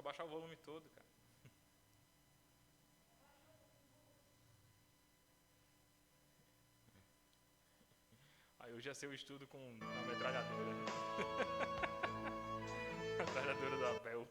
baixar o volume todo, cara. Aí eu já sei o estudo com a metralhadora. Metralhadora do Abel.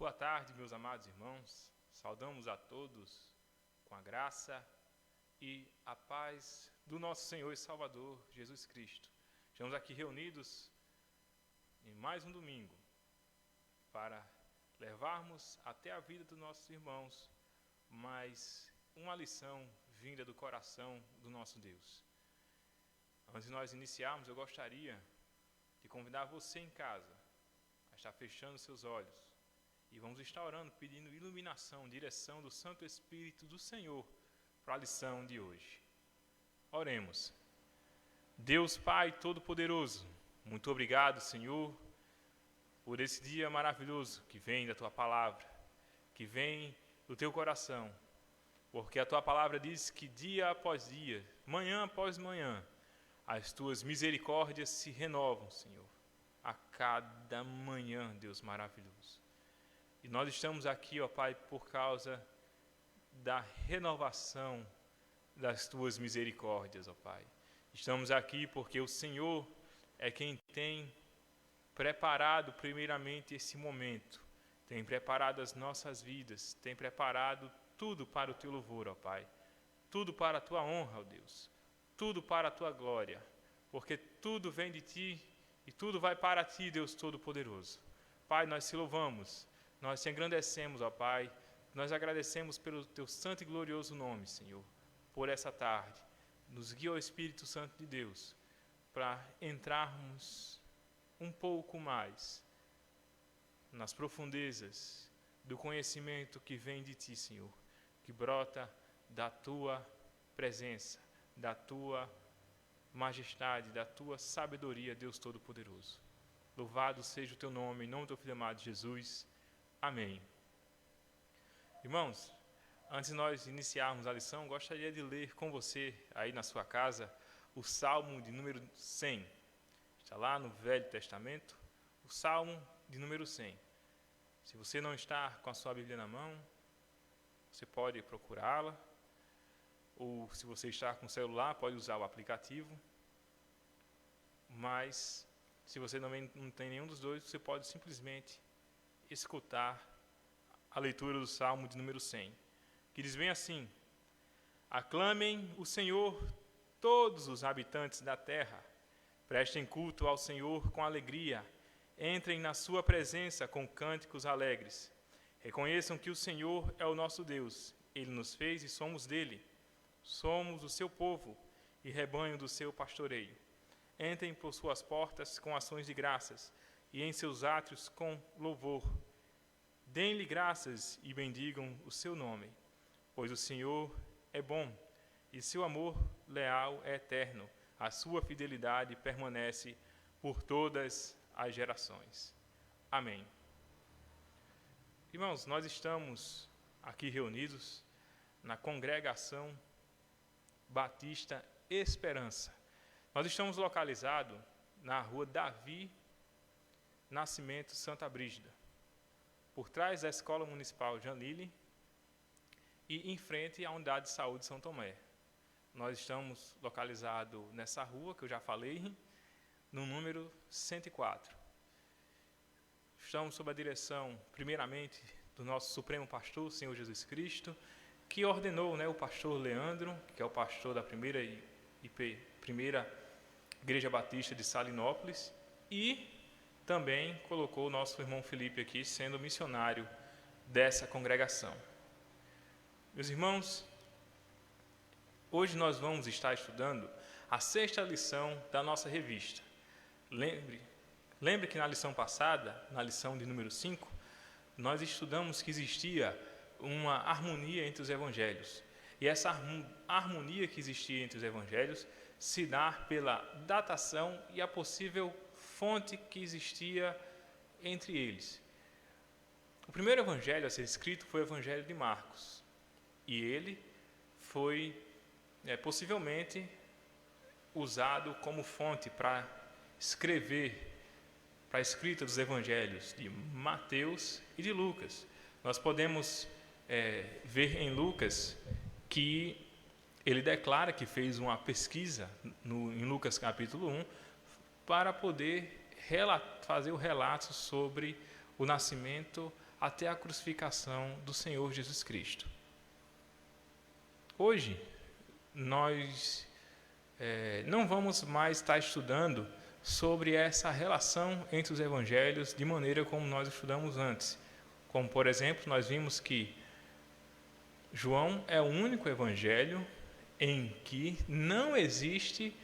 Boa tarde, meus amados irmãos. Saudamos a todos com a graça e a paz do nosso Senhor e Salvador, Jesus Cristo. Estamos aqui reunidos em mais um domingo para levarmos até a vida dos nossos irmãos mais uma lição vinda do coração do nosso Deus. Antes de nós iniciarmos, eu gostaria de convidar você em casa a estar fechando seus olhos. E vamos estar orando, pedindo iluminação, direção do Santo Espírito do Senhor para a lição de hoje. Oremos. Deus Pai Todo-Poderoso, muito obrigado, Senhor, por esse dia maravilhoso que vem da Tua Palavra, que vem do Teu coração, porque a Tua Palavra diz que dia após dia, manhã após manhã, as Tuas misericórdias se renovam, Senhor, a cada manhã, Deus maravilhoso. E nós estamos aqui, ó Pai, por causa da renovação das Tuas misericórdias, ó Pai. Estamos aqui porque o Senhor é quem tem preparado primeiramente esse momento, tem preparado as nossas vidas, tem preparado tudo para o Teu louvor, ó Pai. Tudo para a Tua honra, ó Deus. Tudo para a Tua glória, porque tudo vem de Ti e tudo vai para Ti, Deus Todo-Poderoso. Pai, nós te louvamos. Nós te engrandecemos, ó Pai, nós agradecemos pelo Teu santo e glorioso nome, Senhor, por essa tarde. Nos guia o Espírito Santo de Deus para entrarmos um pouco mais nas profundezas do conhecimento que vem de Ti, Senhor, que brota da Tua presença, da Tua majestade, da Tua sabedoria, Deus Todo-Poderoso. Louvado seja o Teu nome, em nome do Teu Filho amado Jesus. Amém. Irmãos, antes de nós iniciarmos a lição, gostaria de ler com você, aí na sua casa, o Salmo de número 100. Está lá no Velho Testamento, o Salmo de número 100. Se você não está com a sua Bíblia na mão, você pode procurá-la, ou se você está com o celular, pode usar o aplicativo. Mas, se você não tem nenhum dos dois, você pode simplesmente escutar a leitura do Salmo de número 100, que diz bem assim: aclamem o Senhor todos os habitantes da terra, prestem culto ao Senhor com alegria, entrem na sua presença com cânticos alegres, reconheçam que o Senhor é o nosso Deus, Ele nos fez e somos dele, somos o seu povo e rebanho do seu pastoreio. Entrem por suas portas com ações de graças e em seus átrios com louvor. Deem-lhe graças e bendigam o seu nome, pois o Senhor é bom e seu amor leal é eterno. A sua fidelidade permanece por todas as gerações. Amém. Irmãos, nós estamos aqui reunidos na Congregação Batista Esperança. Nós estamos localizados na rua Davi Nascimento Santa Brígida, por trás da Escola Municipal Jean Lille e em frente à Unidade de Saúde São Tomé. Nós estamos localizados nessa rua, que eu já falei, no número 104. Estamos sob a direção, primeiramente, do nosso Supremo Pastor, o Senhor Jesus Cristo, que ordenou, o pastor Leandro, que é o pastor da primeira Igreja Batista de Salinópolis, e também colocou o nosso irmão Felipe aqui, sendo missionário dessa congregação. Meus irmãos, hoje nós vamos estar estudando a 6ª lição da nossa revista. Lembre que na lição passada, na lição de número 5, nós estudamos que existia uma harmonia entre os evangelhos. E essa harmonia que existia entre os evangelhos se dá pela datação e a possível fonte que existia entre eles. O primeiro evangelho a ser escrito foi o Evangelho de Marcos. E ele foi possivelmente usado como fonte para a escrita dos evangelhos de Mateus e de Lucas. Nós podemos ver em Lucas que ele declara que fez uma pesquisa em Lucas capítulo 1 para poder fazer o relato sobre o nascimento até a crucificação do Senhor Jesus Cristo. Hoje, nós não vamos mais estar estudando sobre essa relação entre os evangelhos de maneira como nós estudamos antes. Como, por exemplo, nós vimos que João é o único evangelho em que não existe,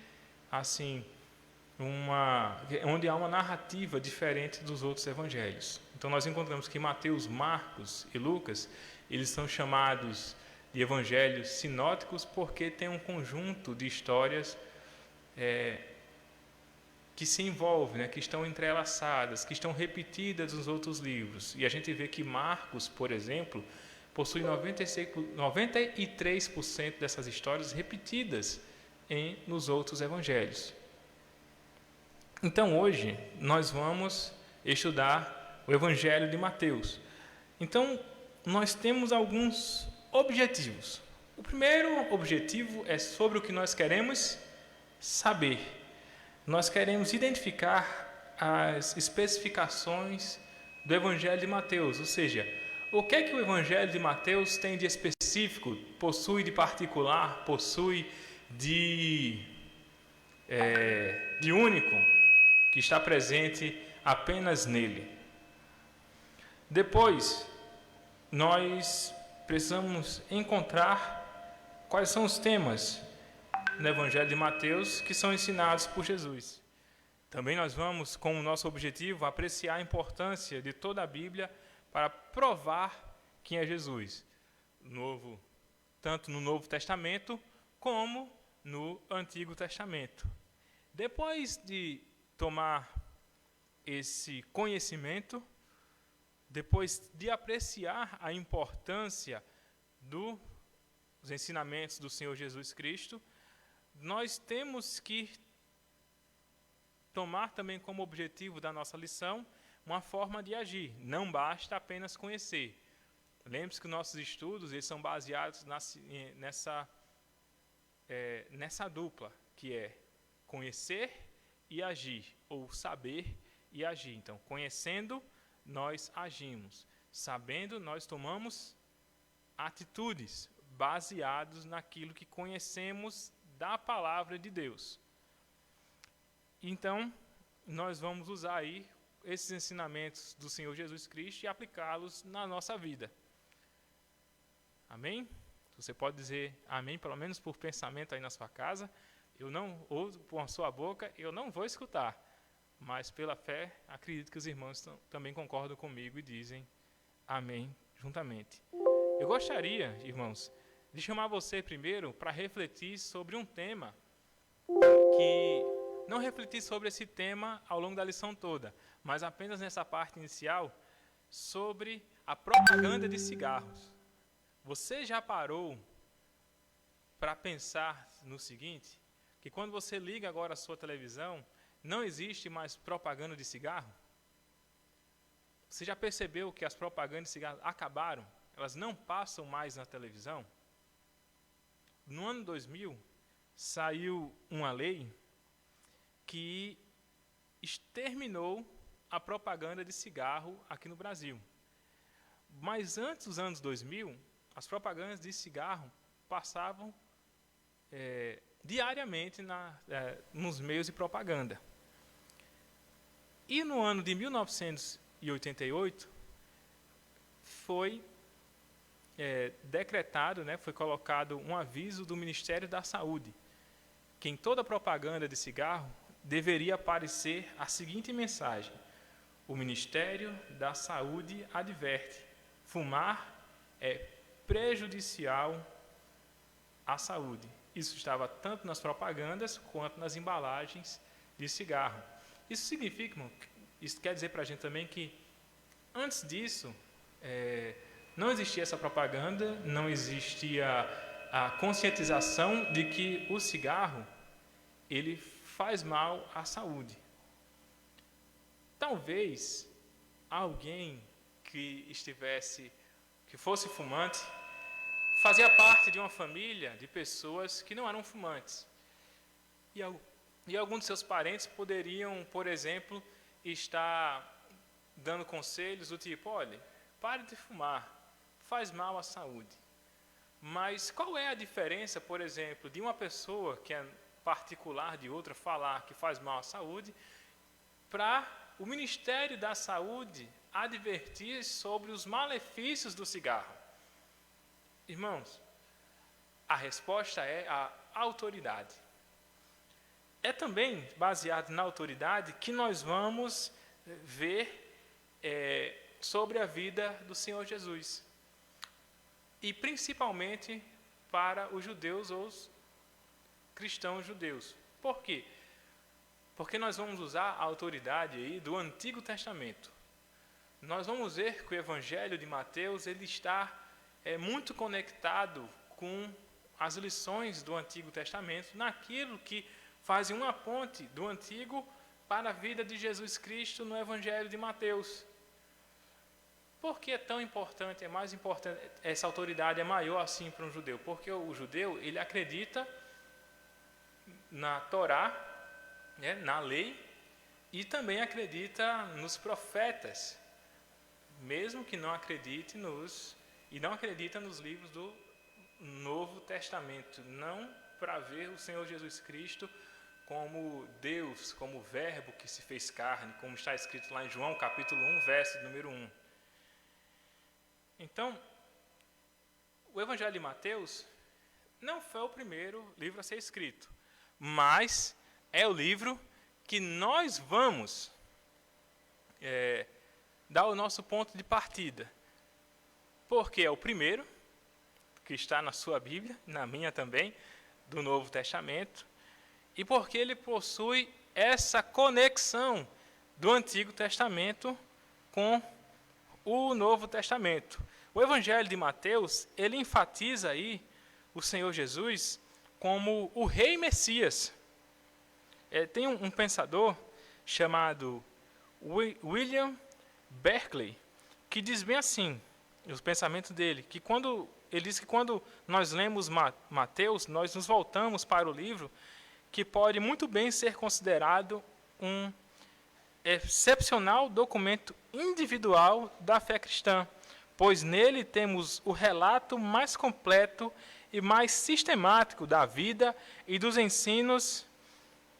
onde há uma narrativa diferente dos outros evangelhos. Então, nós encontramos que Mateus, Marcos e Lucas, eles são chamados de evangelhos sinóticos porque tem um conjunto de histórias que se envolvem, que estão entrelaçadas, que estão repetidas nos outros livros. E a gente vê que Marcos, por exemplo, possui 93% dessas histórias repetidas nos outros evangelhos. Então, hoje, nós vamos estudar o Evangelho de Mateus. Então, nós temos alguns objetivos. O primeiro objetivo é sobre o que nós queremos saber. Nós queremos identificar as especificações do Evangelho de Mateus, ou seja, o que é que o Evangelho de Mateus tem de específico, possui de particular, possui de único, que está presente apenas nele. Depois, nós precisamos encontrar quais são os temas no Evangelho de Mateus que são ensinados por Jesus. Também nós vamos, com o nosso objetivo, apreciar a importância de toda a Bíblia para provar quem é Jesus, tanto no Novo Testamento como no Antigo Testamento. Depois de tomar esse conhecimento, depois de apreciar a importância dos ensinamentos do Senhor Jesus Cristo, nós temos que tomar também como objetivo da nossa lição uma forma de agir. Não basta apenas conhecer. Lembre-se que nossos estudos eles são baseados nessa dupla, que é conhecer e agir, ou saber e agir. Então, conhecendo, nós agimos. Sabendo, nós tomamos atitudes baseados naquilo que conhecemos da palavra de Deus. Então, nós vamos usar aí esses ensinamentos do Senhor Jesus Cristo e aplicá-los na nossa vida. Amém? Você pode dizer amém, pelo menos por pensamento aí na sua casa. Eu não, ou por a sua boca, eu não vou escutar. Mas pela fé, acredito que os irmãos também concordam comigo e dizem amém juntamente. Eu gostaria, irmãos, de chamar você primeiro para refletir sobre um tema que não refletir sobre esse tema ao longo da lição toda, mas apenas nessa parte inicial sobre a propaganda de cigarros. Você já parou para pensar no seguinte, que quando você liga agora a sua televisão, não existe mais propaganda de cigarro? Você já percebeu que as propagandas de cigarro acabaram? Elas não passam mais na televisão? No ano 2000, saiu uma lei que exterminou a propaganda de cigarro aqui no Brasil. Mas antes dos anos 2000, as propagandas de cigarro passavam diariamente nos meios de propaganda. E no ano de 1988, foi decretado, foi colocado um aviso do Ministério da Saúde, que em toda propaganda de cigarro deveria aparecer a seguinte mensagem: o Ministério da Saúde adverte, fumar é prejudicial à saúde. Isso estava tanto nas propagandas quanto nas embalagens de cigarro. Isso significa, irmão, isso quer dizer para a gente também que antes disso não existia essa propaganda, não existia a conscientização de que o cigarro ele faz mal à saúde. Talvez alguém que fosse fumante, fazia parte de uma família de pessoas que não eram fumantes. E alguns de seus parentes poderiam, por exemplo, estar dando conselhos do tipo: olha, pare de fumar, faz mal à saúde. Mas qual é a diferença, por exemplo, de uma pessoa que é particular de outra falar que faz mal à saúde, para o Ministério da Saúde advertir sobre os malefícios do cigarro? Irmãos, a resposta é a autoridade. É também baseado na autoridade que nós vamos ver sobre a vida do Senhor Jesus. E principalmente para os judeus ou os cristãos judeus. Por quê? Porque nós vamos usar a autoridade aí do Antigo Testamento. Nós vamos ver que o Evangelho de Mateus ele está muito conectado com as lições do Antigo Testamento, naquilo que faz uma ponte do Antigo para a vida de Jesus Cristo no Evangelho de Mateus. Por que é tão importante, é mais importante, essa autoridade é maior assim para um judeu? Porque o judeu, ele acredita na Torá, na lei, e também acredita nos profetas, mesmo que não acredite não acredita nos livros do Novo Testamento, não para ver o Senhor Jesus Cristo como Deus, como Verbo que se fez carne, como está escrito lá em João capítulo 1, verso número 1. Então, o Evangelho de Mateus não foi o primeiro livro a ser escrito, mas é o livro que nós vamos dar o nosso ponto de partida. Porque é o primeiro, que está na sua Bíblia, na minha também, do Novo Testamento, e porque ele possui essa conexão do Antigo Testamento com o Novo Testamento. O Evangelho de Mateus, ele enfatiza aí o Senhor Jesus como o rei Messias. Tem um pensador chamado William Berkeley, que diz bem assim, os pensamentos dele, que ele diz que quando nós lemos Mateus, nós nos voltamos para o livro que pode muito bem ser considerado um excepcional documento individual da fé cristã, pois nele temos o relato mais completo e mais sistemático da vida e dos ensinos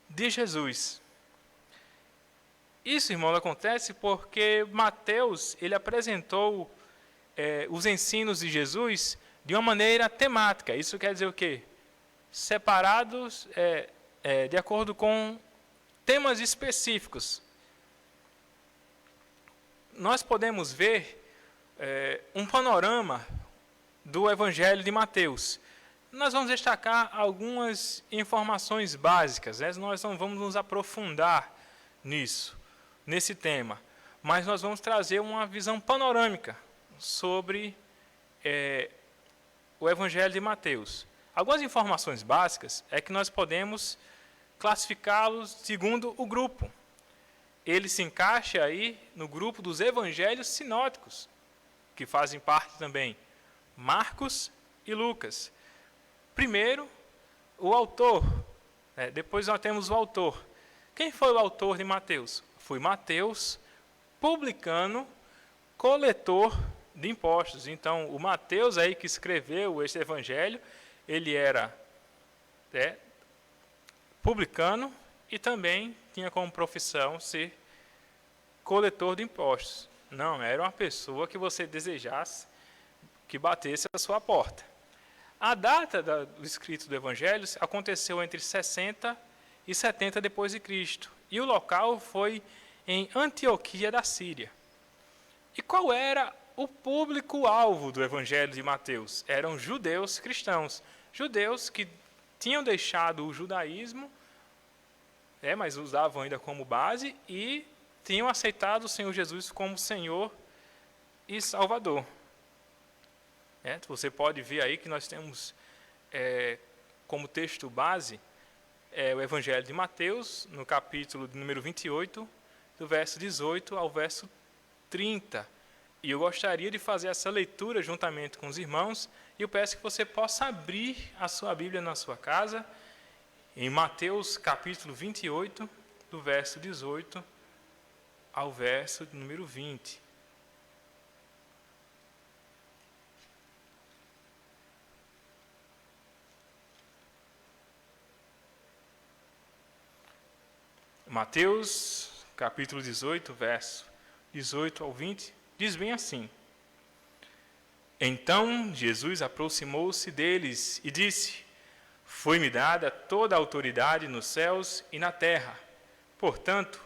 de Jesus. Isso, irmão, acontece porque Mateus ele apresentou os ensinos de Jesus de uma maneira temática. Isso quer dizer o quê? Separados de acordo com temas específicos. Nós podemos ver um panorama do Evangelho de Mateus. Nós vamos destacar algumas informações básicas, né? Nós não vamos nos aprofundar nesse tema, mas nós vamos trazer uma visão panorâmica sobre o Evangelho de Mateus. Algumas informações básicas é que nós podemos classificá-los segundo o grupo. Ele se encaixa aí no grupo dos evangelhos sinóticos, que fazem parte também Marcos e Lucas. Primeiro, o autor. Depois nós temos o autor. Quem foi o autor de Mateus? Foi Mateus, publicano, coletor de impostos. Então, o Mateus aí que escreveu esse evangelho, ele era publicano e também tinha como profissão ser coletor de impostos. Não, era uma pessoa que você desejasse que batesse a sua porta. A data do escrito do Evangelho aconteceu entre 60 e 70 depois de Cristo. E o local foi em Antioquia da Síria. E qual era o público-alvo do Evangelho de Mateus? Eram judeus cristãos. Judeus que tinham deixado o judaísmo, mas usavam ainda como base, e tinham aceitado o Senhor Jesus como Senhor e Salvador. Você pode ver aí que nós temos como texto base o Evangelho de Mateus, no capítulo de número 28, do verso 18 ao verso 30. E eu gostaria de fazer essa leitura juntamente com os irmãos, e eu peço que você possa abrir a sua Bíblia na sua casa, em Mateus capítulo 28, do verso 18 ao verso número 20. Mateus capítulo 18, verso 18 ao 20, diz bem assim: Então Jesus aproximou-se deles e disse: Foi-me dada toda a autoridade nos céus e na terra. Portanto,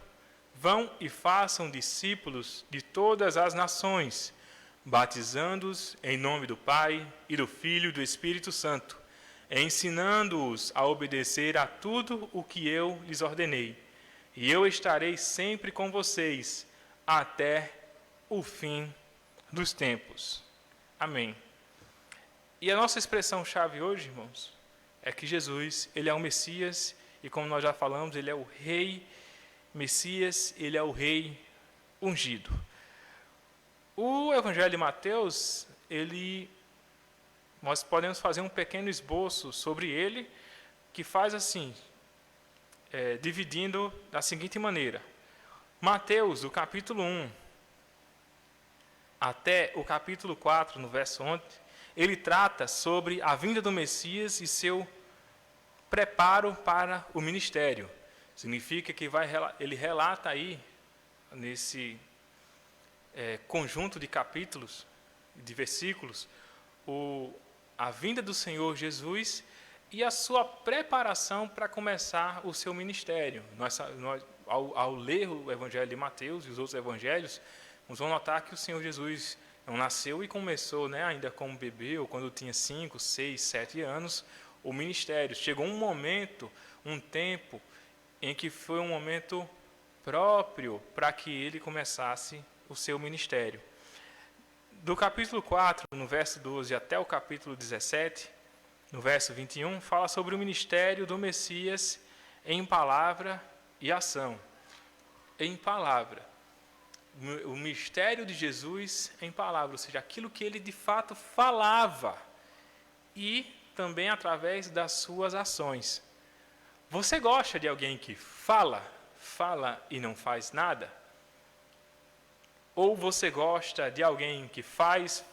vão e façam discípulos de todas as nações, batizando-os em nome do Pai e do Filho e do Espírito Santo, ensinando-os a obedecer a tudo o que eu lhes ordenei. E eu estarei sempre com vocês até o fim dos tempos. Amém. E a nossa expressão-chave hoje, irmãos, é que Jesus, ele é o Messias, e como nós já falamos, ele é o Rei Messias, ele é o Rei ungido. O Evangelho de Mateus, nós podemos fazer um pequeno esboço sobre ele, que faz assim, dividindo da seguinte maneira. Mateus, do capítulo 1 até o capítulo 4, no verso 11, ele trata sobre a vinda do Messias e seu preparo para o ministério. Significa que ele relata aí, nesse conjunto de capítulos, de versículos, a vinda do Senhor Jesus e a sua preparação para começar o seu ministério. Ao ler o Evangelho de Mateus e os outros evangelhos, nós vamos notar que o Senhor Jesus não nasceu e começou, ainda como bebê, ou quando tinha 5, 6, 7 anos, o ministério. Chegou um momento, um tempo, em que foi um momento próprio para que ele começasse o seu ministério. Do capítulo 4, no verso 12, até o capítulo 17, no verso 21, fala sobre o ministério do Messias em palavra e ação. Em palavra. O mistério de Jesus em palavra, ou seja, aquilo que ele de fato falava, e também através das suas ações. Você gosta de alguém que fala e não faz nada? Ou você gosta de alguém que faz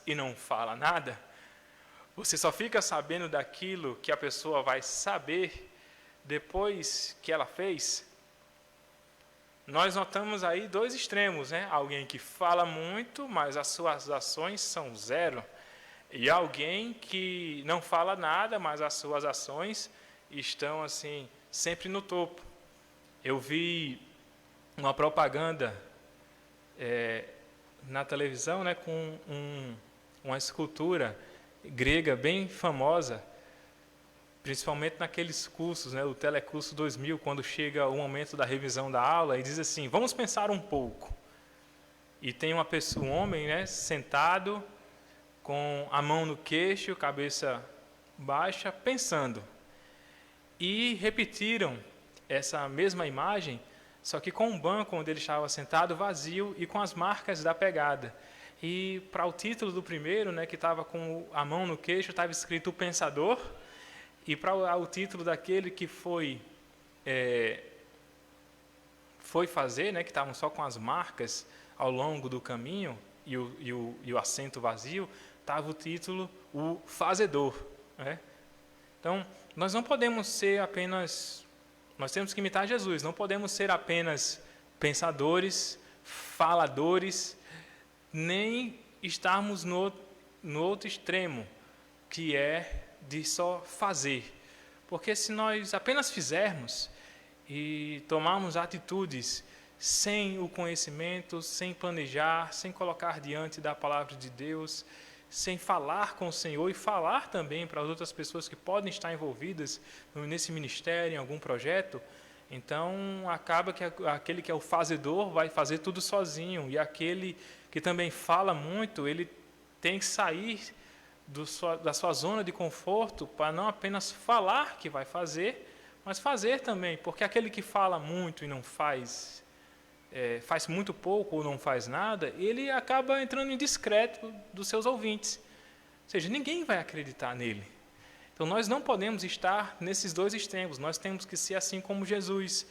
e não fala nada? Você só fica sabendo daquilo que a pessoa vai saber depois que ela fez? Nós notamos aí dois extremos, né? Alguém que fala muito, mas as suas ações são zero. E alguém que não fala nada, mas as suas ações estão assim, sempre no topo. Eu vi uma propaganda na televisão, né, com uma escultura grega bem famosa, principalmente naqueles cursos, né, o Telecurso 2000, quando chega o momento da revisão da aula, e diz assim, vamos pensar um pouco. E tem uma pessoa, um homem, né, sentado, com a mão no queixo, cabeça baixa, pensando. E repetiram essa mesma imagem, só que com um banco onde ele estava sentado vazio e com as marcas da pegada. E para o título do primeiro, né, que estava com a mão no queixo, estava escrito o pensador, e para o título daquele que foi fazer, né, que estavam só com as marcas ao longo do caminho e o assento vazio, estava o título o fazedor, né? Então, nós não podemos ser apenas, nós temos que imitar Jesus, não podemos ser apenas pensadores, faladores, nem estarmos no outro extremo, que é de só fazer. Porque se nós apenas fizermos e tomarmos atitudes sem o conhecimento, sem planejar, sem colocar diante da palavra de Deus, sem falar com o Senhor e falar também para as outras pessoas que podem estar envolvidas nesse ministério, em algum projeto, então acaba que aquele que é o fazedor vai fazer tudo sozinho, e aquele que também fala muito, ele tem que sair da sua zona de conforto para não apenas falar que vai fazer, mas fazer também, porque aquele que fala muito e não faz muito pouco ou não faz nada, ele acaba entrando em descrédito dos seus ouvintes. Ou seja, ninguém vai acreditar nele. Então, nós não podemos estar nesses dois extremos. Nós temos que ser assim como Jesus,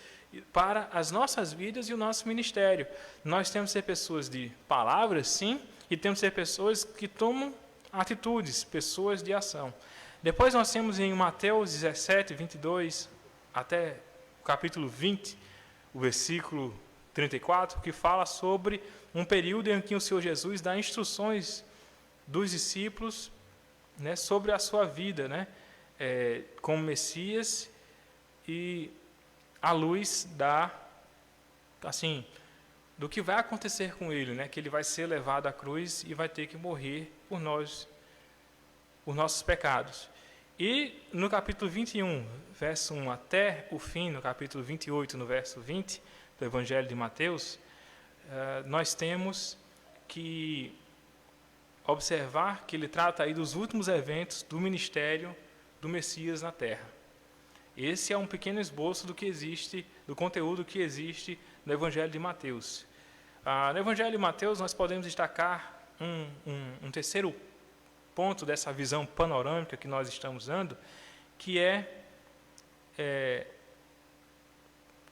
para as nossas vidas e o nosso ministério. Nós temos que ser pessoas de palavras, sim, e temos que ser pessoas que tomam atitudes, pessoas de ação. Depois nós temos em Mateus 17, 22, até o capítulo 20, o versículo 34, que fala sobre um período em que o Senhor Jesus dá instruções dos discípulos, né, sobre a sua vida, né, como Messias, e à luz do que vai acontecer com ele, né, que ele vai ser levado à cruz e vai ter que morrer por nossos pecados. E no capítulo 21, verso 1 até o fim, no capítulo 28, no verso 20, do Evangelho de Mateus, nós temos que observar que ele trata aí dos últimos eventos do ministério do Messias na Terra. Esse é um pequeno esboço do que existe, do conteúdo que existe no Evangelho de Mateus. No Evangelho de Mateus nós podemos destacar um terceiro ponto dessa visão panorâmica que nós estamos dando, que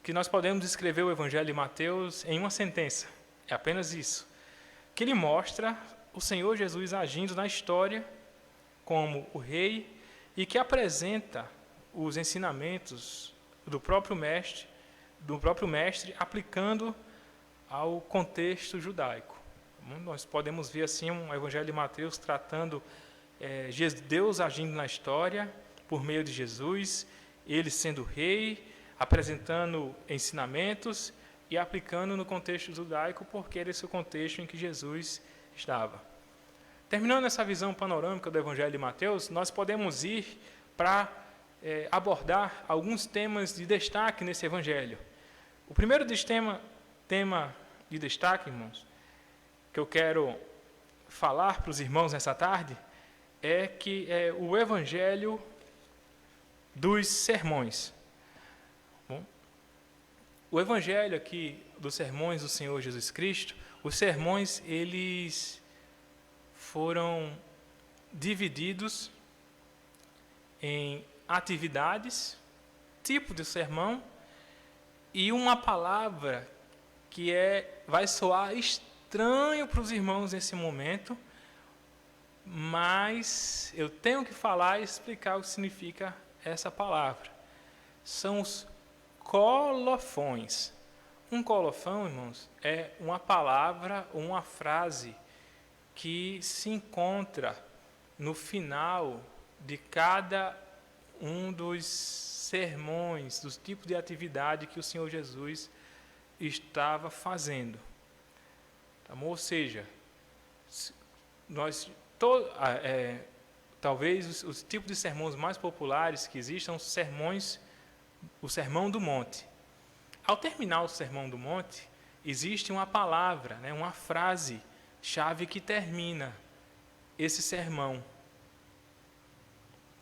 que nós podemos descrever o Evangelho de Mateus em uma sentença. É apenas isso. Que ele mostra o Senhor Jesus agindo na história como o rei e que apresenta os ensinamentos do próprio mestre aplicando ao contexto judaico. Nós podemos ver assim um Evangelho de Mateus tratando Deus agindo na história por meio de Jesus, ele sendo rei, apresentando ensinamentos e aplicando no contexto judaico, porque era esse o contexto em que Jesus estava. Terminando essa visão panorâmica do Evangelho de Mateus, nós podemos ir para abordar alguns temas de destaque nesse Evangelho. O primeiro tema de destaque, irmãos, que eu quero falar para os irmãos nessa tarde, é o Evangelho dos Sermões. Bom, o Evangelho aqui dos Sermões do Senhor Jesus Cristo, os sermões, eles foram divididos em atividades, tipo de sermão, e uma palavra que vai soar estranho para os irmãos nesse momento, mas eu tenho que falar e explicar o que significa essa palavra. São os colofões. Um colofão, irmãos, é uma palavra, uma frase que se encontra no final de cada um dos sermões, dos tipos de atividade que o Senhor Jesus estava fazendo. Ou seja, talvez os tipos de sermões mais populares que existam são o Sermão do Monte. Ao terminar o Sermão do Monte, existe uma palavra, uma frase-chave que termina esse sermão.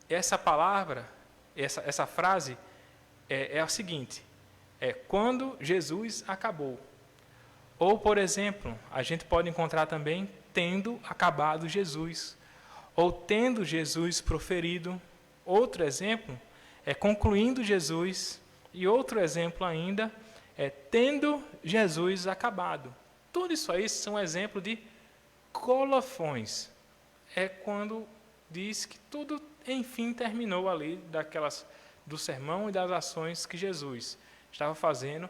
Essa palavra, essa frase é a seguinte: quando Jesus acabou. Ou, por exemplo, a gente pode encontrar também tendo acabado Jesus, ou tendo Jesus proferido. Outro exemplo é concluindo Jesus, e outro exemplo ainda é tendo Jesus acabado. Tudo isso aí são exemplos de colofões. É quando diz que tudo, enfim, terminou ali do sermão e das ações que Jesus estava fazendo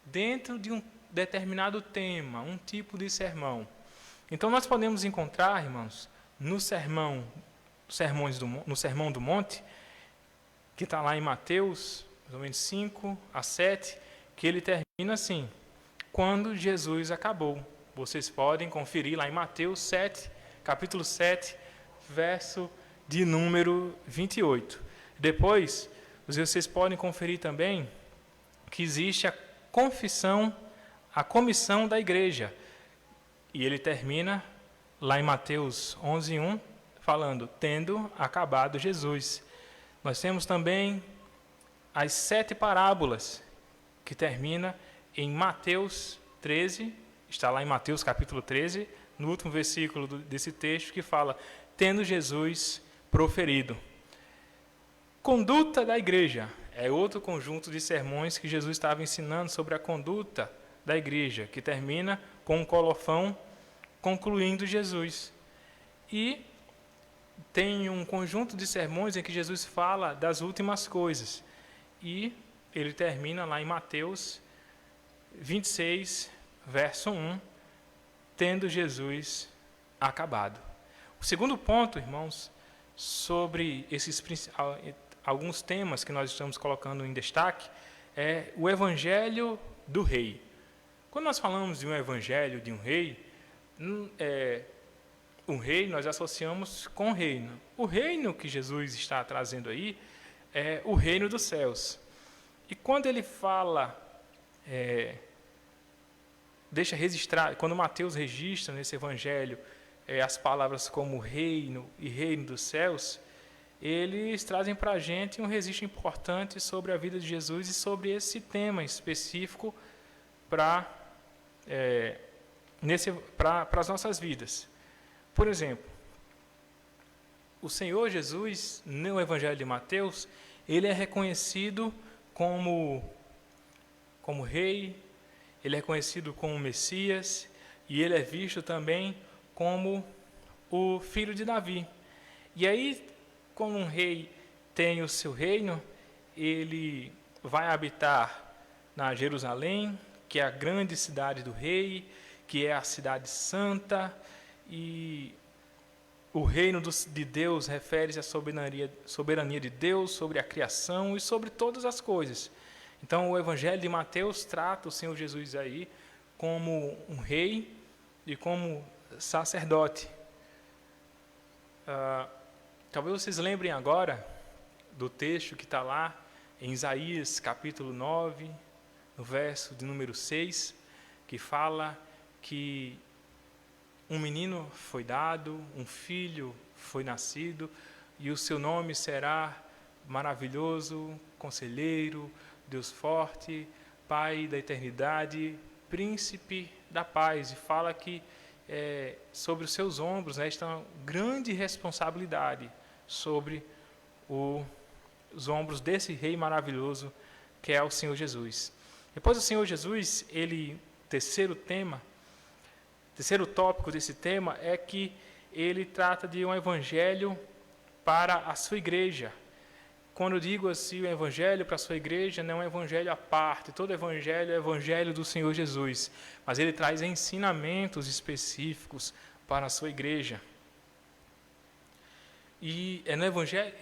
dentro de um determinado tema, um tipo de sermão. Então, nós podemos encontrar, irmãos, no Sermão do Monte, que está lá em Mateus, mais ou menos 5-7, que ele termina assim: quando Jesus acabou. Vocês podem conferir lá em Mateus 7, capítulo 7, verso de número 28. Depois, vocês podem conferir também que existe a comissão da igreja. E ele termina lá em Mateus 11:1, falando, tendo acabado Jesus. Nós temos também as 7 parábolas, que termina em Mateus 13, está lá em Mateus capítulo 13, no último versículo desse texto, que fala, tendo Jesus proferido. Conduta da igreja é outro conjunto de sermões que Jesus estava ensinando sobre a conduta da igreja, que termina com um colofão concluindo Jesus. E tem um conjunto de sermões em que Jesus fala das últimas coisas. E ele termina lá em Mateus 26, verso 1, tendo Jesus acabado. O segundo ponto, irmãos, sobre alguns temas que nós estamos colocando em destaque, é o Evangelho do Rei. Quando nós falamos de um Evangelho de um Rei, um rei nós associamos com o reino. O reino que Jesus está trazendo aí é o reino dos céus. E quando ele fala, deixa registrar, quando Mateus registra nesse evangelho as palavras como reino e reino dos céus, eles trazem para a gente um registro importante sobre a vida de Jesus e sobre esse tema específico para as nossas vidas. Por exemplo, o Senhor Jesus, no Evangelho de Mateus, ele é reconhecido como rei, ele é reconhecido como Messias, e ele é visto também como o filho de Davi. E aí, como um rei tem o seu reino, ele vai habitar na Jerusalém, que é a grande cidade do rei, que é a cidade santa, e o reino de Deus refere-se à soberania de Deus sobre a criação e sobre todas as coisas. Então, o Evangelho de Mateus trata o Senhor Jesus aí como um rei e como sacerdote. Talvez vocês lembrem agora do texto que está lá em Isaías capítulo 9, no verso de número 6, que fala que um menino foi dado, um filho foi nascido, e o seu nome será Maravilhoso, Conselheiro, Deus Forte, Pai da Eternidade, Príncipe da Paz. E fala que sobre os seus ombros, né, está uma grande responsabilidade sobre os ombros desse Rei maravilhoso, que é o Senhor Jesus. Depois o Senhor Jesus, terceiro tópico desse tema é que ele trata de um evangelho para a sua igreja. Quando eu digo assim, o evangelho para a sua igreja, não é um evangelho à parte. Todo evangelho é o evangelho do Senhor Jesus. Mas ele traz ensinamentos específicos para a sua igreja. E é no evangelho,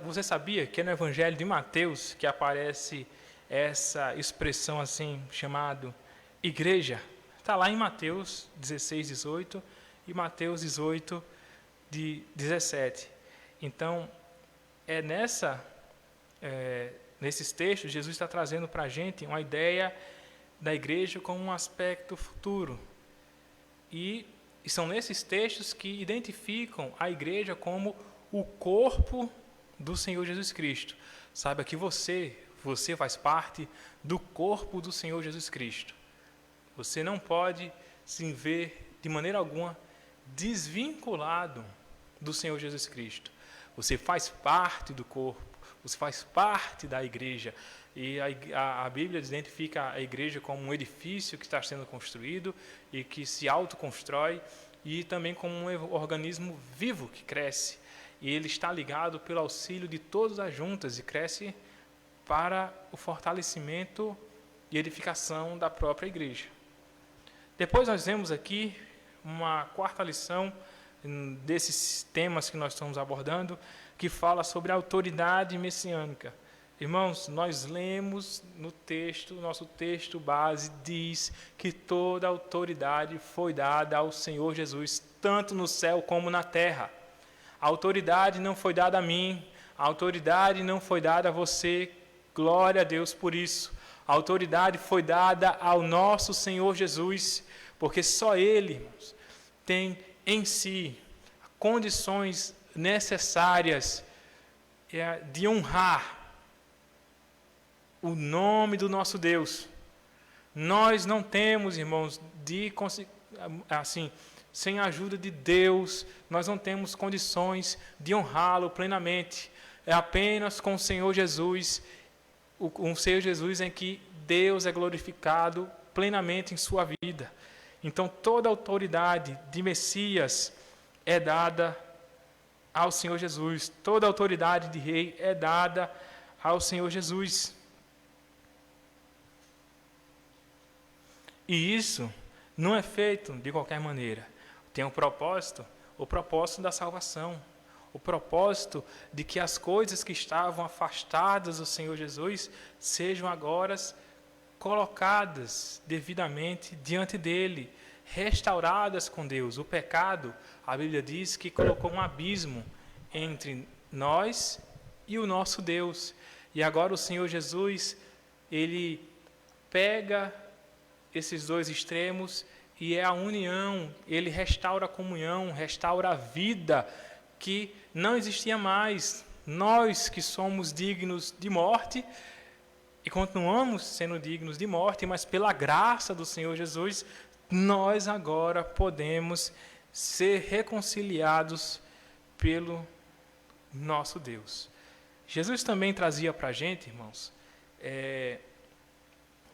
você sabia que é no evangelho de Mateus que aparece essa expressão assim, chamado igreja? Está lá em Mateus 16, 18 e Mateus 18, 17. Então, nesses textos, Jesus está trazendo para a gente uma ideia da igreja como um aspecto futuro. E são nesses textos que identificam a igreja como o corpo do Senhor Jesus Cristo. Saiba que você faz parte do corpo do Senhor Jesus Cristo. Você não pode se ver de maneira alguma desvinculado do Senhor Jesus Cristo. Você faz parte do corpo, você faz parte da igreja. E a Bíblia identifica a igreja como um edifício que está sendo construído e que se autoconstrói, e também como um organismo vivo que cresce. E ele está ligado pelo auxílio de todas as juntas e cresce para o fortalecimento e edificação da própria igreja. Depois nós vemos aqui uma quarta lição desses temas que nós estamos abordando, que fala sobre a autoridade messiânica. Irmãos, nós lemos no texto, nosso texto base diz que toda a autoridade foi dada ao Senhor Jesus, tanto no céu como na terra. A autoridade não foi dada a mim, a autoridade não foi dada a você, glória a Deus por isso. A autoridade foi dada ao nosso Senhor Jesus, porque só Ele, irmãos, tem em si condições necessárias de honrar o nome do nosso Deus. Nós não temos, irmãos, sem a ajuda de Deus, nós não temos condições de honrá-lo plenamente. É apenas com o Senhor Jesus, o Senhor Jesus em que Deus é glorificado plenamente em sua vida. Então, toda a autoridade de Messias é dada ao Senhor Jesus. Toda a autoridade de rei é dada ao Senhor Jesus. E isso não é feito de qualquer maneira. Tem um propósito, o propósito da salvação. O propósito de que as coisas que estavam afastadas do Senhor Jesus sejam agora colocadas devidamente diante dele, restauradas com Deus. O pecado, a Bíblia diz que colocou um abismo entre nós e o nosso Deus. E agora o Senhor Jesus, ele pega esses dois extremos e é a união, ele restaura a comunhão, restaura a vida que não existia mais. Nós que somos dignos de morte e continuamos sendo dignos de morte, mas pela graça do Senhor Jesus, nós agora podemos ser reconciliados pelo nosso Deus. Jesus também trazia para a gente, irmãos,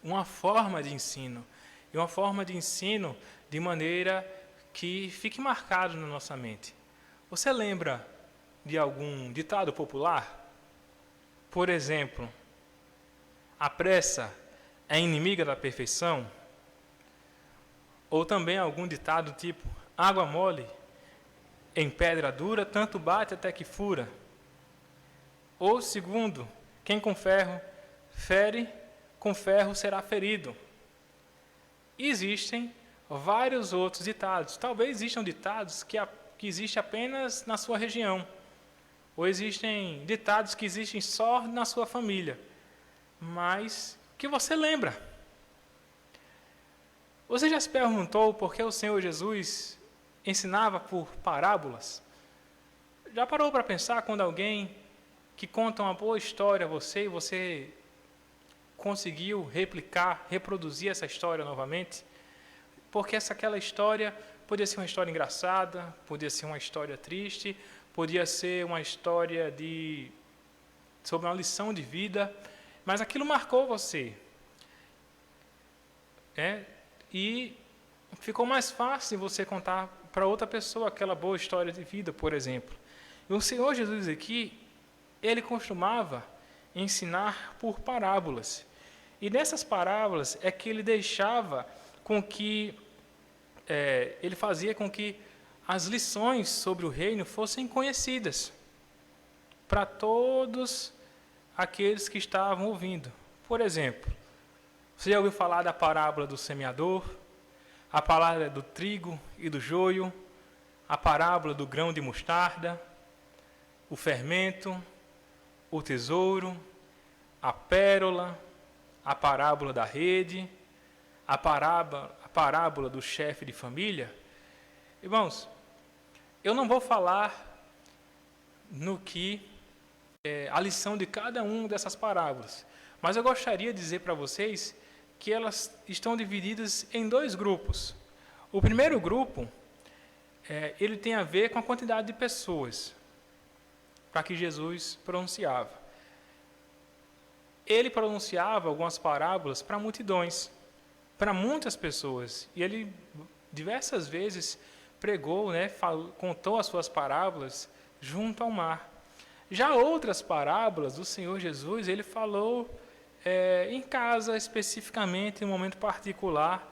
uma forma de ensino, e uma forma de ensino de maneira que fique marcado na nossa mente. Você lembra de algum ditado popular? Por exemplo, a pressa é inimiga da perfeição? Ou também algum ditado tipo, água mole em pedra dura, tanto bate até que fura? Ou segundo, quem com ferro fere, com ferro será ferido. Existem vários outros ditados. Talvez existam ditados que existem apenas na sua região. Ou existem ditados que existem só na sua família. Mas que você lembra. Você já se perguntou por que o Senhor Jesus ensinava por parábolas? Já parou para pensar quando alguém que conta uma boa história a você e você conseguiu replicar, reproduzir essa história novamente? Porque aquela história podia ser uma história engraçada, podia ser uma história triste, podia ser uma história sobre uma lição de vida, mas aquilo marcou você. E ficou mais fácil você contar para outra pessoa aquela boa história de vida, por exemplo. E o Senhor Jesus aqui, ele costumava ensinar por parábolas. E nessas parábolas é que ele deixava com que, ele fazia com que as lições sobre o reino fossem conhecidas para todos aqueles que estavam ouvindo. Por exemplo, você já ouviu falar da parábola do semeador, a parábola do trigo e do joio, a parábola do grão de mostarda, o fermento, o tesouro, a pérola, a parábola da rede, a parábola do chefe de família? Irmãos, eu não vou falar no que a lição de cada uma dessas parábolas, mas eu gostaria de dizer para vocês que elas estão divididas em dois grupos. O primeiro grupo, ele tem a ver com a quantidade de pessoas para que Jesus pronunciava. Ele pronunciava algumas parábolas para multidões, para muitas pessoas, e ele diversas vezes pregou, contou as suas parábolas junto ao mar. Já outras parábolas do Senhor Jesus, ele falou em casa, especificamente, em um momento particular,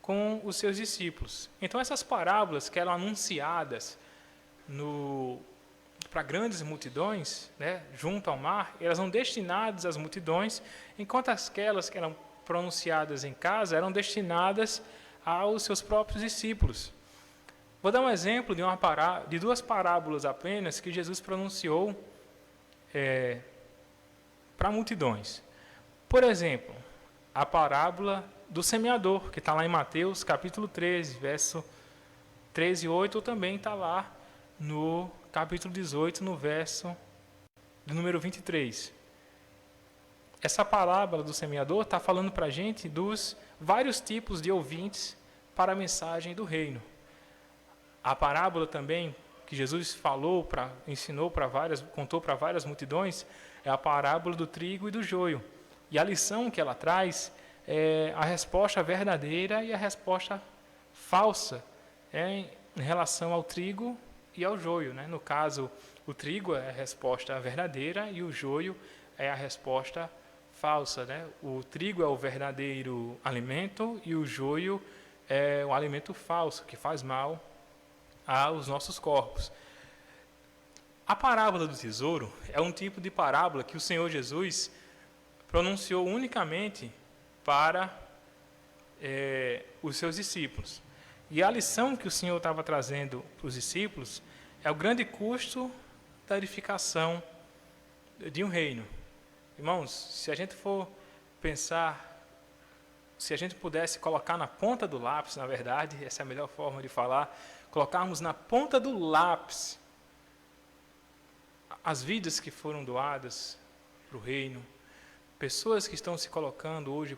com os seus discípulos. Então, essas parábolas que eram anunciadas para grandes multidões, junto ao mar, elas eram destinadas às multidões, enquanto aquelas que eram pronunciadas em casa eram destinadas aos seus próprios discípulos. Vou dar um exemplo de duas parábolas apenas que Jesus pronunciou para multidões. Por exemplo, a parábola do semeador, que está lá em Mateus capítulo 13, verso 13 e 8, ou também está lá no capítulo 18, no verso do número 23. Essa parábola do semeador está falando para a gente dos vários tipos de ouvintes para a mensagem do reino. A parábola também que Jesus contou para várias multidões, é a parábola do trigo e do joio. E a lição que ela traz é a resposta verdadeira e a resposta falsa em relação ao trigo e ao joio. No caso, o trigo é a resposta verdadeira e o joio é a resposta falsa. O trigo é o verdadeiro alimento e o joio é o alimento falso, que faz mal aos nossos corpos. A parábola do tesouro é um tipo de parábola que o Senhor Jesus pronunciou unicamente para os seus discípulos. E a lição que o Senhor estava trazendo para os discípulos é o grande custo da edificação de um reino. Irmãos, se a gente for pensar, se a gente pudesse colocar na ponta do lápis, na verdade, essa é a melhor forma de falar, colocarmos na ponta do lápis as vidas que foram doadas para o reino, pessoas que estão se colocando hoje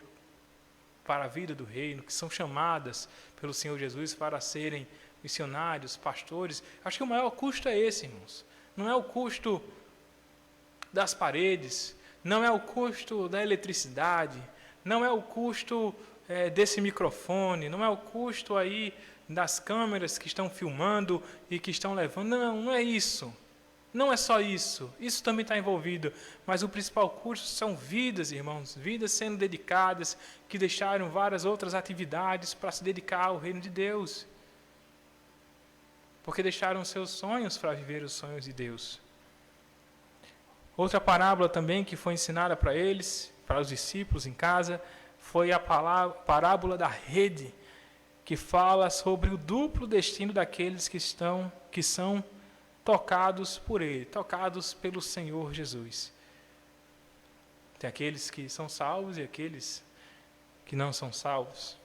para a vida do reino, que são chamadas pelo Senhor Jesus para serem missionários, pastores. Acho que o maior custo é esse, irmãos. Não é o custo das paredes, não é o custo da eletricidade, não é o custo desse microfone, não é o custo aí das câmeras que estão filmando e que estão levando. Não é isso. Não é só isso. Isso também está envolvido. Mas o principal custo são vidas, irmãos. Vidas sendo dedicadas, que deixaram várias outras atividades para se dedicar ao reino de Deus. Porque deixaram seus sonhos para viver os sonhos de Deus. Outra parábola também que foi ensinada para eles, para os discípulos em casa, foi a parábola da rede, que fala sobre o duplo destino daqueles que são tocados por Ele, tocados pelo Senhor Jesus. Tem aqueles que são salvos e aqueles que não são salvos.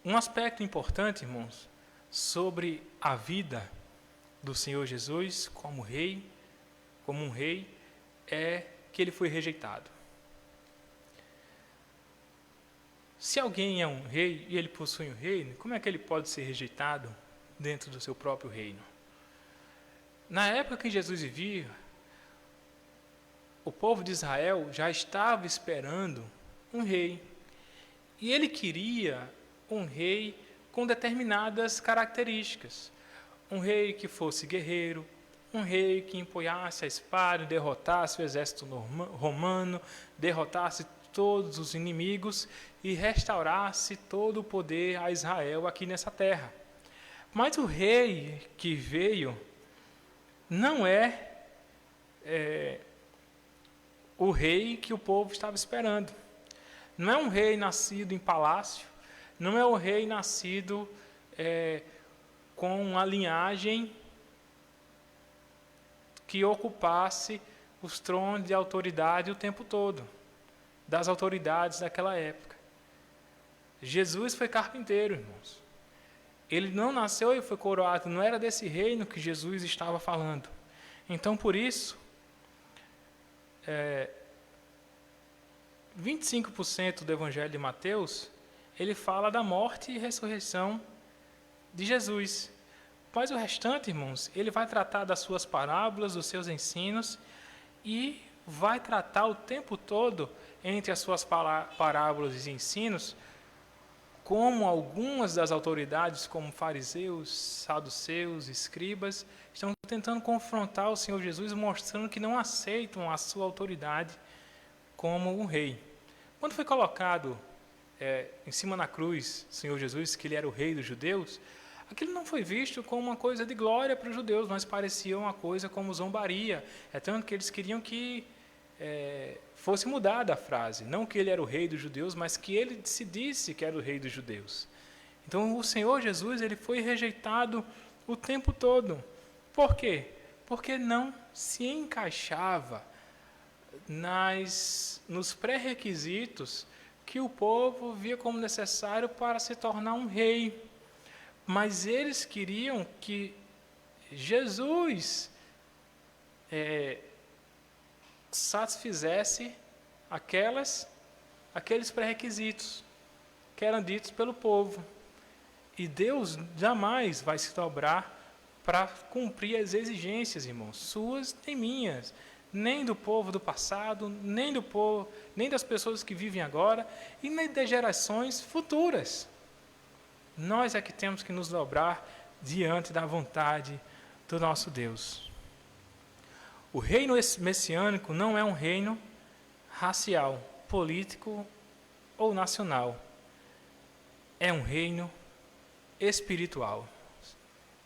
Um aspecto importante, irmãos, sobre a vida do Senhor Jesus como um rei, é que ele foi rejeitado. Se alguém é um rei e ele possui um reino, como é que ele pode ser rejeitado dentro do seu próprio reino? Na época que Jesus vivia, o povo de Israel já estava esperando um rei. E ele queria um rei com determinadas características. Um rei que fosse guerreiro, um rei que empunhasse a espada, derrotasse o exército romano, derrotasse todos os inimigos e restaurasse todo o poder a Israel aqui nessa terra. Mas o rei que veio não é o rei que o povo estava esperando. Não é um rei nascido em palácio, não é um rei nascido com uma linhagem que ocupasse os tronos de autoridade o tempo todo, das autoridades daquela época. Jesus foi carpinteiro, irmãos. Ele não nasceu e foi coroado, não era desse reino que Jesus estava falando. Então, por isso, 25% do Evangelho de Mateus, ele fala da morte e ressurreição de Jesus. Mas o restante, irmãos, ele vai tratar das suas parábolas, dos seus ensinos, e vai tratar o tempo todo, entre as suas parábolas e ensinos, como algumas das autoridades, como fariseus, saduceus, escribas, estão tentando confrontar o Senhor Jesus, mostrando que não aceitam a sua autoridade como um rei. Quando foi colocado em cima na cruz o Senhor Jesus, que ele era o rei dos judeus, aquilo não foi visto como uma coisa de glória para os judeus, mas parecia uma coisa como zombaria. É tanto que eles queriam que fosse mudada a frase, não que ele era o rei dos judeus, mas que ele se disse que era o rei dos judeus. Então o Senhor Jesus, ele foi rejeitado o tempo todo. Por quê? Porque não se encaixava nos pré-requisitos que o povo via como necessário para se tornar um rei. Mas eles queriam que Jesus satisfizesse aqueles pré-requisitos que eram ditos pelo povo. E Deus jamais vai se dobrar para cumprir as exigências, irmãos, suas nem minhas, nem do povo do passado, nem das pessoas que vivem agora, e nem das gerações futuras. Nós é que temos que nos dobrar diante da vontade do nosso Deus. O reino messiânico não é um reino racial, político ou nacional. É um reino espiritual.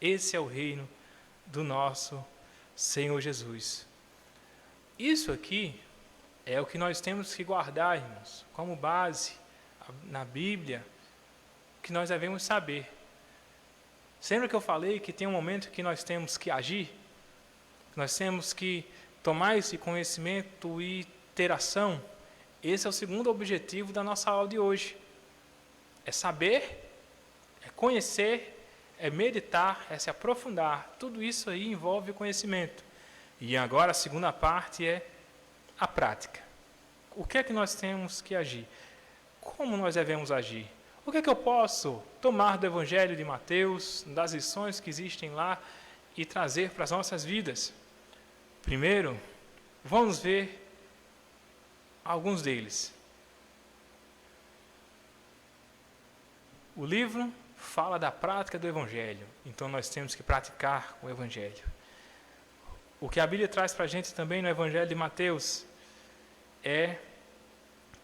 Esse é o reino do nosso Senhor Jesus. Isso aqui é o que nós temos que guardar, irmãos, como base na Bíblia, que nós devemos saber. Lembra que eu falei que tem um momento que nós temos que agir? Nós temos que tomar esse conhecimento e ter ação? Esse é o segundo objetivo da nossa aula de hoje. É saber, é conhecer, é meditar, é se aprofundar. Tudo isso aí envolve o conhecimento. E agora a segunda parte é a prática. O que é que nós temos que agir? Como nós devemos agir? O que é que eu posso tomar do Evangelho de Mateus, das lições que existem lá, e trazer para as nossas vidas? Primeiro, vamos ver alguns deles. O livro fala da prática do Evangelho, então nós temos que praticar o Evangelho. O que a Bíblia traz para a gente também no Evangelho de Mateus é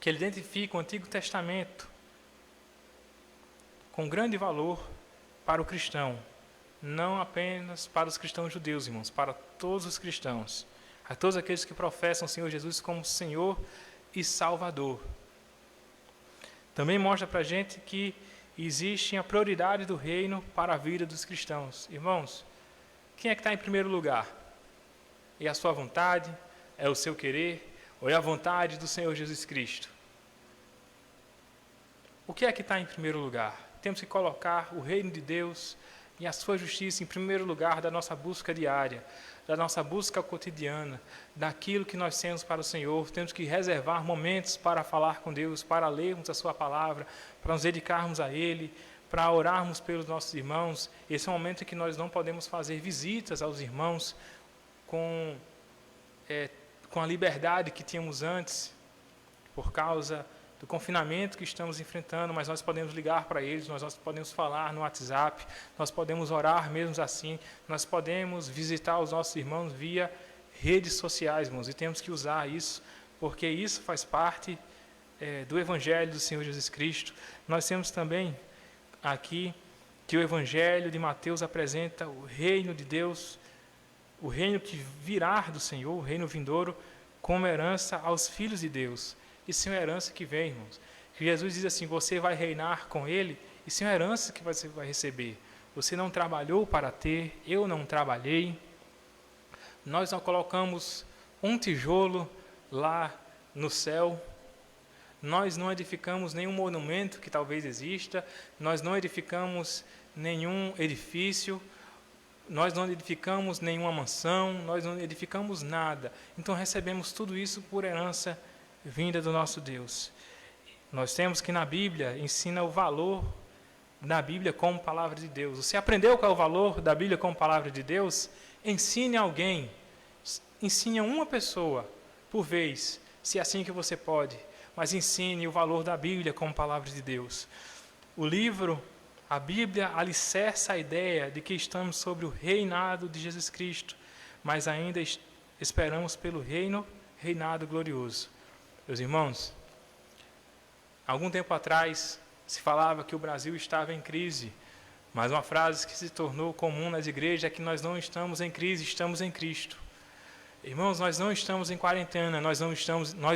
que ele identifica o Antigo Testamento com grande valor para o cristão, não apenas para os cristãos judeus, irmãos, para todos os cristãos, a todos aqueles que professam o Senhor Jesus como Senhor e Salvador. Também mostra para a gente que existe a prioridade do reino para a vida dos cristãos. Irmãos, quem é que está em primeiro lugar? É a sua vontade? É o seu querer? Ou é a vontade do Senhor Jesus Cristo? O que é que está em primeiro lugar? temos que colocar o reino de Deus e a sua justiça em primeiro lugar da nossa busca diária, da nossa busca cotidiana, daquilo que nós temos para o Senhor. Temos que reservar momentos para falar com Deus, para lermos a sua palavra, para nos dedicarmos a Ele, para orarmos pelos nossos irmãos. Esse é um momento em que nós não podemos fazer visitas aos irmãos com a liberdade que tínhamos antes, por causa do confinamento que estamos enfrentando, mas nós podemos ligar para eles, nós podemos falar no WhatsApp, nós podemos orar mesmo assim, nós podemos visitar os nossos irmãos via redes sociais, irmãos, e temos que usar isso, porque isso faz parte do Evangelho do Senhor Jesus Cristo. Nós temos também aqui que o Evangelho de Mateus apresenta o reino de Deus, o reino que virá do Senhor, o reino vindouro, como herança aos filhos de Deus. Isso é uma herança que vem, irmãos. Jesus diz assim, você vai reinar com Ele, isso é uma herança que você vai receber. Você não trabalhou para ter, eu não trabalhei. Nós não colocamos um tijolo lá no céu. Nós não edificamos nenhum monumento que talvez exista. Nós não edificamos nenhum edifício. Nós não edificamos nenhuma mansão. Nós não edificamos nada. Então recebemos tudo isso por herança vinda do nosso Deus. Nós temos que na Bíblia ensina o valor da Bíblia como palavra de Deus. Você aprendeu qual é o valor da Bíblia como palavra de Deus? Ensine alguém, ensine uma pessoa por vez, se é assim que você pode, mas ensine o valor da Bíblia como palavra de Deus. O livro, a Bíblia, alicerça a ideia de que estamos sobre o reinado de Jesus Cristo, mas ainda esperamos pelo reinado glorioso. Meus irmãos, algum tempo atrás se falava que o Brasil estava em crise, mas uma frase que se tornou comum nas igrejas é que nós não estamos em crise, estamos em Cristo. Irmãos, nós não estamos em quarentena, nós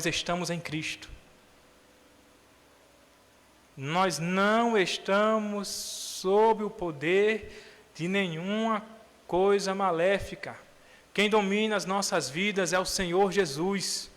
estamos em Cristo. Nós não estamos sob o poder de nenhuma coisa maléfica. Quem domina as nossas vidas é o Senhor Jesus.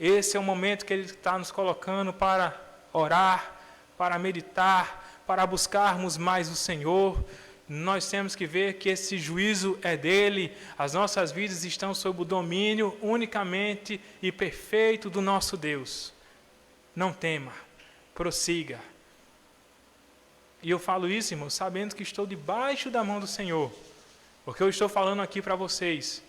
Esse é o momento que Ele está nos colocando para orar, para meditar, para buscarmos mais o Senhor. Nós temos que ver que esse juízo é dEle. As nossas vidas estão sob o domínio unicamente e perfeito do nosso Deus. Não tema, prossiga. E eu falo isso, irmão, sabendo que estou debaixo da mão do Senhor, porque eu estou falando aqui para vocês.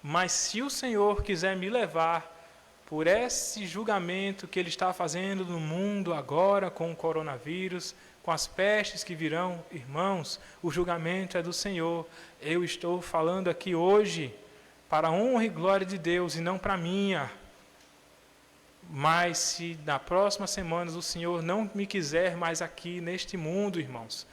Mas se o Senhor quiser me levar por esse julgamento que Ele está fazendo no mundo agora com o coronavírus, com as pestes que virão, irmãos, o julgamento é do Senhor. Eu estou falando aqui hoje para a honra e glória de Deus e não para a minha. Mas se na próxima semana o Senhor não me quiser mais aqui neste mundo, irmãos,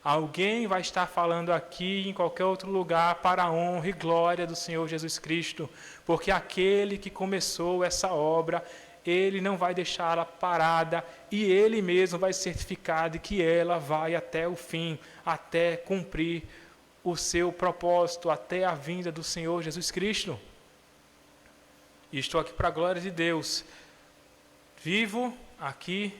alguém vai estar falando aqui em qualquer outro lugar para a honra e glória do Senhor Jesus Cristo, porque aquele que começou essa obra, Ele não vai deixá-la parada e Ele mesmo vai certificar de que ela vai até o fim, até cumprir o seu propósito, até a vinda do Senhor Jesus Cristo. E estou aqui para a glória de Deus, vivo aqui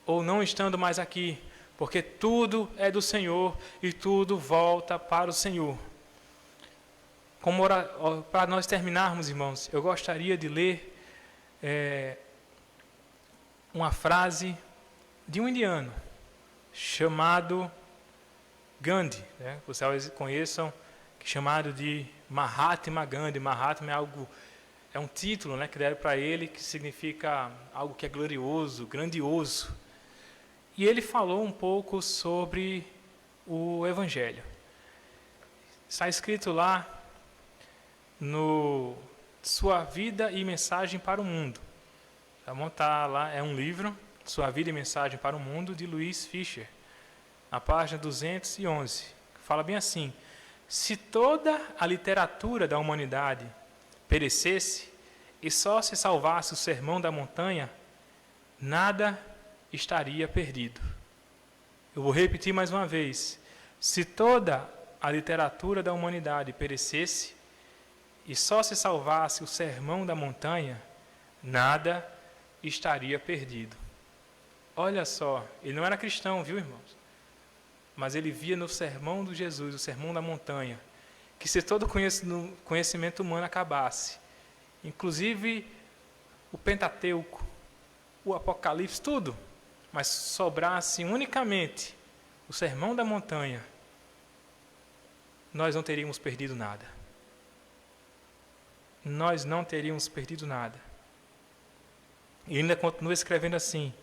ou não estando mais aqui, porque tudo é do Senhor e tudo volta para o Senhor. Para nós terminarmos, irmãos, eu gostaria de ler uma frase de um indiano chamado Gandhi, né? Vocês conheçam, chamado de Mahatma Gandhi. Mahatma é um título, né, que deram para ele, que significa algo que é glorioso, grandioso. E ele falou um pouco sobre o Evangelho. Está escrito lá no Sua Vida e Mensagem para o Mundo. Vamos estar lá, é um livro, Sua Vida e Mensagem para o Mundo, de Louis Fisher, na página 211. Fala bem assim: se toda a literatura da humanidade perecesse e só se salvasse o Sermão da Montanha, nada estaria perdido. Eu vou repetir mais uma vez: se toda a literatura da humanidade perecesse e só se salvasse o Sermão da Montanha, nada estaria perdido. Olha só, ele não era cristão, viu, irmãos? Mas ele via no sermão de Jesus, o sermão da montanha, que se todo conhecimento humano acabasse, inclusive o Pentateuco, o Apocalipse, tudo, mas sobrasse unicamente o sermão da montanha, nós não teríamos perdido nada. Nós não teríamos perdido nada. E ainda continua escrevendo assim: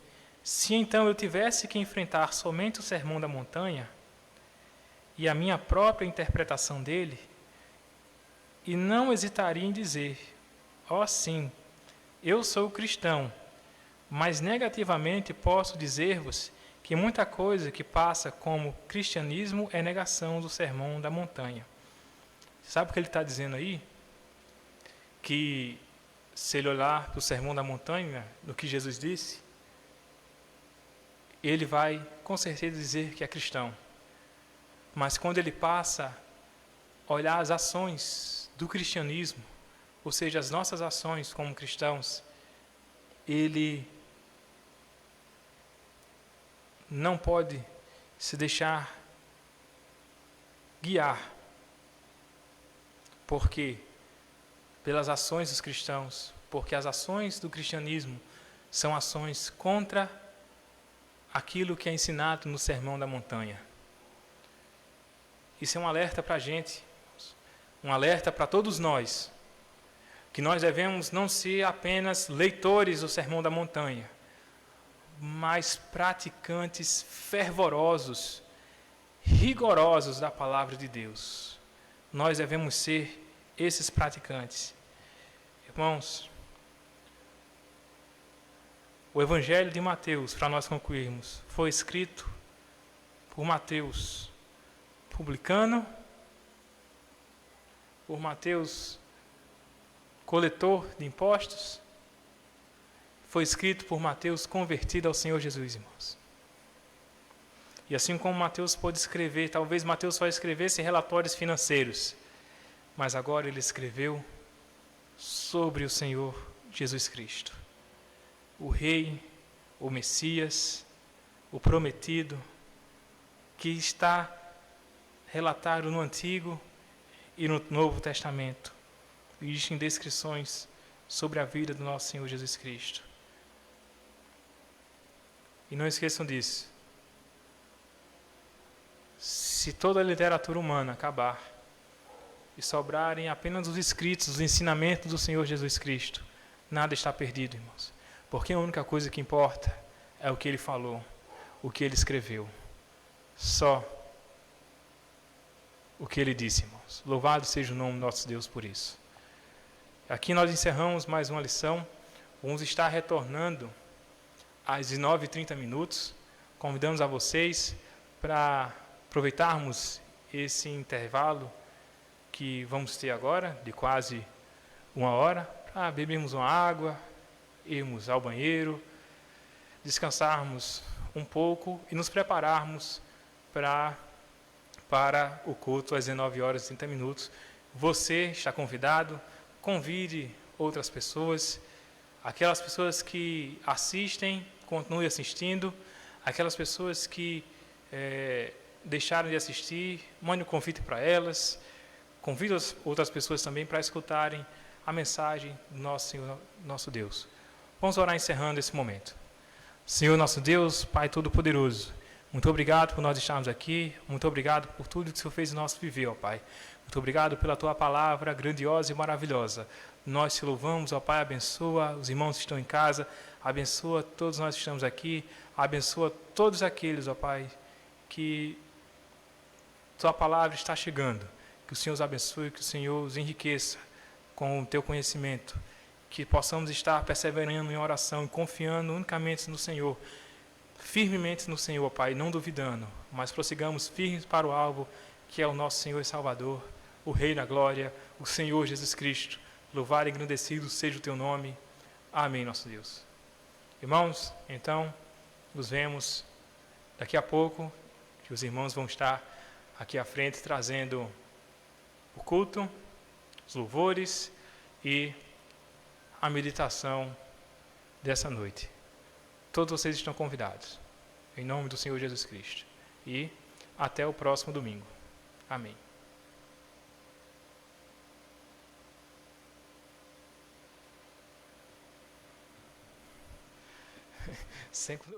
se então eu tivesse que enfrentar somente o sermão da montanha e a minha própria interpretação dele, e não hesitaria em dizer: ó sim, eu sou cristão, mas negativamente posso dizer-vos que muita coisa que passa como cristianismo é negação do sermão da montanha. Sabe o que ele está dizendo aí? Que se ele olhar para o sermão da montanha, no que Jesus disse, ele vai com certeza dizer que é cristão. Mas quando ele passa a olhar as ações do cristianismo, ou seja, as nossas ações como cristãos, ele não pode se deixar guiar, porque pelas ações dos cristãos, porque as ações do cristianismo são ações contra aquilo que é ensinado no Sermão da Montanha. Isso é um alerta para a gente, um alerta para todos nós, que nós devemos não ser apenas leitores do Sermão da Montanha, mas praticantes fervorosos, rigorosos da palavra de Deus. Nós devemos ser esses praticantes. Irmãos, o Evangelho de Mateus, para nós concluirmos, foi escrito por Mateus, publicano, por Mateus, coletor de impostos, foi escrito por Mateus, convertido ao Senhor Jesus, irmãos. E assim como Mateus pôde escrever, talvez Mateus só escrevesse relatórios financeiros, mas agora ele escreveu sobre o Senhor Jesus Cristo, o Rei, o Messias, o prometido, que está relatado no Antigo e no Novo Testamento. Existem descrições sobre a vida do nosso Senhor Jesus Cristo. E não esqueçam disso. Se toda a literatura humana acabar e sobrarem apenas os escritos, os ensinamentos do Senhor Jesus Cristo, nada está perdido, irmãos. Porque a única coisa que importa é o que Ele falou, o que Ele escreveu. Só o que Ele disse, irmãos. Louvado seja o nome do nosso Deus por isso. Aqui nós encerramos mais uma lição. Vamos estar retornando às 19h30. Convidamos a vocês para aproveitarmos esse intervalo que vamos ter agora, de quase 1 hora, para bebermos uma água, irmos ao banheiro, descansarmos um pouco e nos prepararmos para o culto às 19h30. Você está convidado, convide outras pessoas, aquelas pessoas que assistem, continue assistindo, aquelas pessoas que deixaram de assistir, mande um convite para elas, convide outras pessoas também para escutarem a mensagem do nosso Senhor, nosso Deus. Vamos orar encerrando esse momento. Senhor nosso Deus, Pai Todo-Poderoso, muito obrigado por nós estarmos aqui, muito obrigado por tudo que o Senhor fez em nosso viver, ó Pai. Muito obrigado pela Tua palavra grandiosa e maravilhosa. Nós te louvamos, ó Pai, abençoa os irmãos que estão em casa, abençoa todos nós que estamos aqui, abençoa todos aqueles, ó Pai, que Tua palavra está chegando. Que o Senhor os abençoe, que o Senhor os enriqueça com o Teu conhecimento, que possamos estar perseverando em oração e confiando unicamente no Senhor, firmemente no Senhor, Pai, não duvidando, mas prossigamos firmes para o alvo, que é o nosso Senhor e Salvador, o Rei da Glória, o Senhor Jesus Cristo. Louvado e engrandecido seja o Teu nome. Amém, nosso Deus. Irmãos, então, nos vemos daqui a pouco, que os irmãos vão estar aqui à frente trazendo o culto, os louvores e a meditação dessa noite. todos vocês estão convidados. Em nome do Senhor Jesus Cristo. E até o próximo domingo. Amém. Sempre